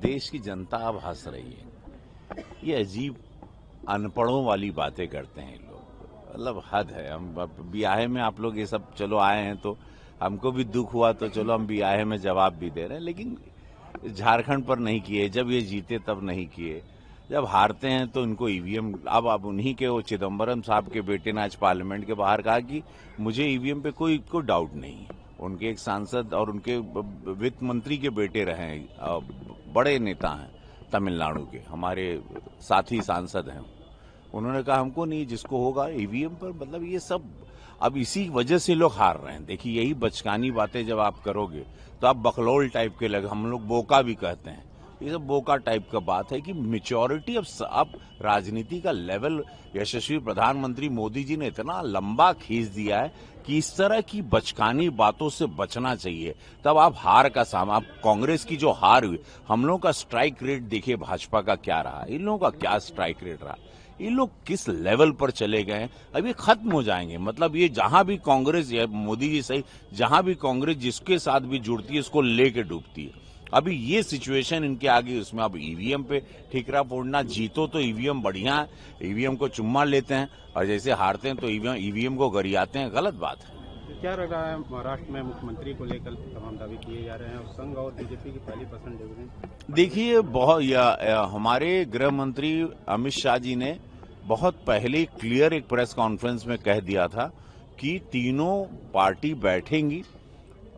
देश की जनता अब हंस रही है। ये अजीब अनपढ़ों वाली बातें करते हैं लोग, मतलब हद है। हम ब्याहे में आप लोग ये सब चलो आए हैं तो हमको भी दुख हुआ, तो चलो हम ब्याहे में जवाब भी दे रहे हैं, लेकिन झारखंड पर नहीं किए। जब ये जीते तब नहीं किए, जब हारते हैं तो इनको ईवीएम। अब उन्हीं के, वो चिदम्बरम साहब के बेटे ने आज पार्लियामेंट के बाहर कहा कि मुझे ईवीएम पे कोई डाउट नहीं है। उनके एक सांसद और उनके वित्त मंत्री के बेटे रहे हैं, बड़े नेता हैं तमिलनाडु के, हमारे साथी सांसद हैं। उन्होंने कहा हमको नहीं, जिसको होगा ईवीएम पर। मतलब ये सब अब इसी वजह से लोग हार रहे हैं। देखिए, यही बचकानी बातें जब आप करोगे तो आप बकलौल टाइप के लगे, हम लोग बोका भी कहते हैं, ये सब बोका टाइप का बात है कि मेच्योरिटी अब राजनीति का लेवल यशस्वी प्रधानमंत्री मोदी जी ने इतना लंबा खींच दिया है कि इस तरह की बचकानी बातों से बचना चाहिए। तब आप हार का सामना, आप कांग्रेस की जो हार हुई, हम लोगों का स्ट्राइक रेट देखिए भाजपा का क्या रहा, इन लोगों का क्या स्ट्राइक रेट रहा, ये लोग किस लेवल पर चले गए हैं। अब ये खत्म हो जाएंगे। मतलब ये जहां भी कांग्रेस, या मोदी जी सही, जहां भी कांग्रेस जिसके साथ भी जुड़ती है इसको लेके डूबती है। अभी ये सिचुएशन इनके आगे, उसमें अब ईवीएम पे ठीकरा फोड़ना, जीतो तो ईवीएम बढ़िया है, ईवीएम को चुम्मा लेते हैं, और जैसे हारते हैं तो ईवीएम को गरियाते हैं, गलत बात है। क्या लग रहा है महाराष्ट्र में मुख्यमंत्री को लेकर तमाम दावे किए जा रहे हैं, और संघ और बीजेपी की पहली पसंद डिवीजन? देखिए, हमारे गृह मंत्री अमित शाह जी ने बहुत पहले क्लियर एक प्रेस कॉन्फ्रेंस में कह दिया था कि तीनों पार्टी बैठेंगी,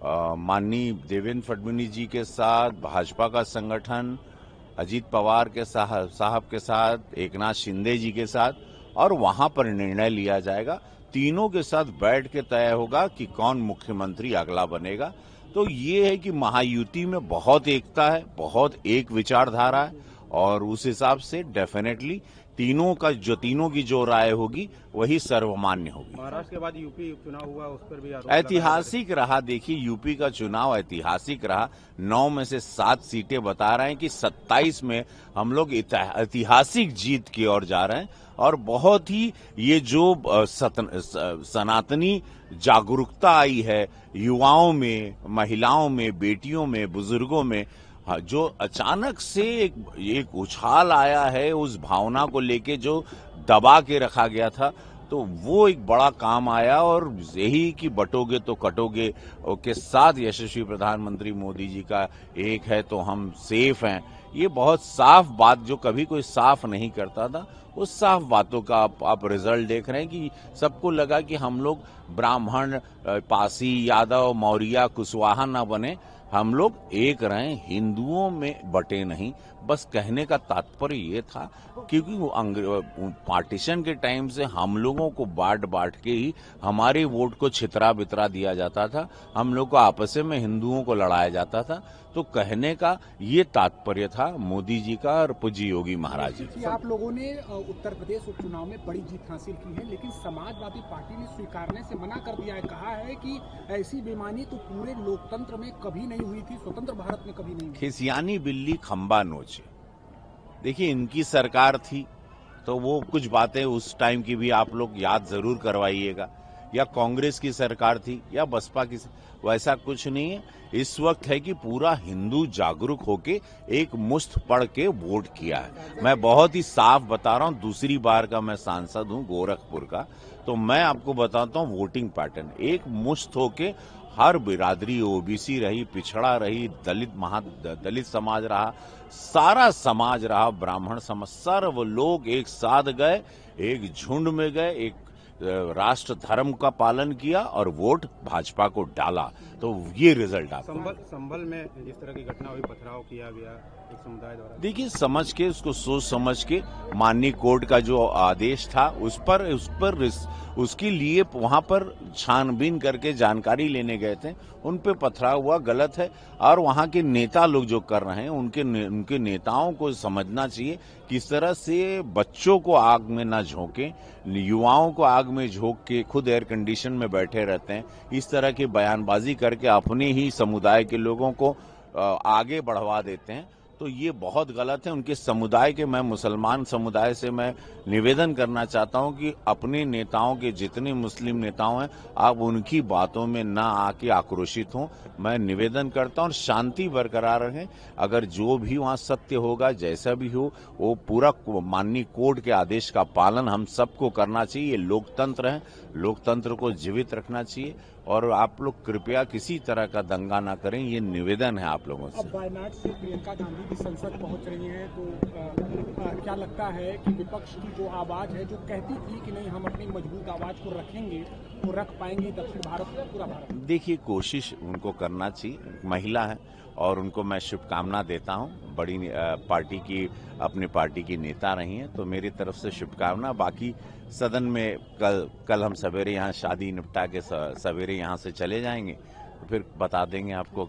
माननीय देवेंद्र फडणवीस जी के साथ, भाजपा का संगठन अजीत पवार के साहब के साथ, एकनाथ शिंदे जी के साथ, और वहां पर निर्णय लिया जाएगा। तीनों के साथ बैठ के तय होगा कि कौन मुख्यमंत्री अगला बनेगा। तो ये है कि महायुति में बहुत एकता है, बहुत एक विचारधारा है, और उस हिसाब से डेफिनेटली तीनों की जो राय होगी वही सर्वमान्य होगी। महाराष्ट्र के बाद यूपी चुनाव हुआ, उस पर भी ऐतिहासिक रहा। देखिए, यूपी का चुनाव ऐतिहासिक रहा। 9 में से 7 सीटें बता रहे हैं कि 27 में हम लोग ऐतिहासिक जीत की ओर जा रहे हैं। और बहुत ही ये जो सनातनी जागरूकता आई है युवाओं में, महिलाओं में, बेटियों में, बुजुर्गों में, जो अचानक से एक उछाल आया है उस भावना को लेके जो दबा के रखा गया था, तो वो एक बड़ा काम आया। और यही कि बटोगे तो कटोगे के साथ यशस्वी प्रधानमंत्री मोदी जी का एक है तो हम सेफ हैं, ये बहुत साफ बात जो कभी कोई साफ नहीं करता था, उस साफ बातों का आप रिजल्ट देख रहे हैं कि सबको लगा कि हम लोग ब्राह्मण, पासी, यादव, मौर्य, कुशवाहा न बने, हम लोग एक रहे, हिंदुओं में बटे नहीं। बस कहने का तात्पर्य ये था, क्योंकि वो पार्टीशन के टाइम से हम लोगों को बांट के ही हमारे वोट को छितरा बितरा दिया जाता था, हम लोग को आपस में हिंदुओं को लड़ाया जाता था। तो कहने का ये तात्पर्य था मोदी जी का और पूज्य योगी महाराज जी। आप लोगों ने उत्तर प्रदेश उपचुनाव में बड़ी जीत हासिल की है, लेकिन समाजवादी पार्टी ने स्वीकारने से मना कर दिया है। कहा है कि ऐसी बेईमानी तो पूरे लोकतंत्र में कभी नहीं हुई थी, स्वतंत्र भारत में कभी नहीं हुई। खिसियानी बिल्ली खंबा नोचे। देखिए, इनकी सरकार थी तो वो कुछ बातें उस टाइम की भी आप लोग याद जरूर करवाइएगा, या कांग्रेस की सरकार थी या बसपा की, वैसा कुछ नहीं है। इस वक्त है कि पूरा हिंदू जागरूक होके एक मुश्त पढ़ के वोट किया है। मैं बहुत ही साफ बता रहा हूं, दूसरी बार का मैं सांसद हूं गोरखपुर का, तो मैं आपको बताता हूं वोटिंग पैटर्न। एक मुश्त होके हर बिरादरी, ओबीसी रही, पिछड़ा रही, दलित समाज रहा, सारा समाज रहा, ब्राह्मण समाज, सर्व लोग एक साथ गए, एक झुंड में गए, एक राष्ट्र धर्म का पालन किया और वोट भाजपा को डाला। तो ये रिजल्ट आता है। संभल में जिस तरह की घटना हुई, पथराव किया गया एक समुदाय द्वारा, देखिए, समझ के उसको सोच समझ के माननीय कोर्ट का जो आदेश था उस पर उसके लिए वहां पर छानबीन करके जानकारी लेने गए थे, उन पे पथराव हुआ, गलत है। और वहां के नेता लोग जो कर रहे हैं, उनके नेताओं को समझना चाहिए किस तरह से बच्चों को आग में न झोंके, युवाओं को आग में झोंक के खुद एयर कंडीशन में बैठे रहते हैं। इस तरह की बयानबाजी करके अपने ही समुदाय के लोगों को आगे बढ़वा देते हैं। तो ये बहुत गलत है। उनके समुदाय के, मैं मुसलमान समुदाय से मैं निवेदन करना चाहता हूं कि अपने नेताओं के, जितने मुस्लिम नेताओं हैं, आप उनकी बातों में ना आके आक्रोशित हों। मैं निवेदन करता हूं और शांति बरकरार रखें। अगर जो भी वहां सत्य होगा, जैसा भी हो, वो पूरा माननीय कोर्ट के आदेश का पालन हम सबको करना चाहिए। ये लोकतंत्र है, लोकतंत्र को जीवित रखना चाहिए और आप लोग कृपया किसी तरह का दंगा ना करें, ये निवेदन है आप लोगों से। अब वायनाड से प्रियंका गांधी भी संसद पहुंच रही हैं, तो क्या लगता है कि विपक्ष की जो आवाज है, जो कहती थी कि नहीं हम अपनी मजबूत आवाज को रखेंगे, तो रख पाएंगे दक्षिण भारत में, पूरा भारत? देखिए, कोशिश उनको करना चाहिए, महिला है और उनको मैं शुभकामना देता हूं। बड़ी पार्टी की, अपनी पार्टी की नेता रही हैं, तो मेरी तरफ से शुभकामना। बाकी सदन में कल हम सवेरे यहाँ शादी निपटा के सवेरे यहाँ से चले जाएंगे, तो फिर बता देंगे आपको।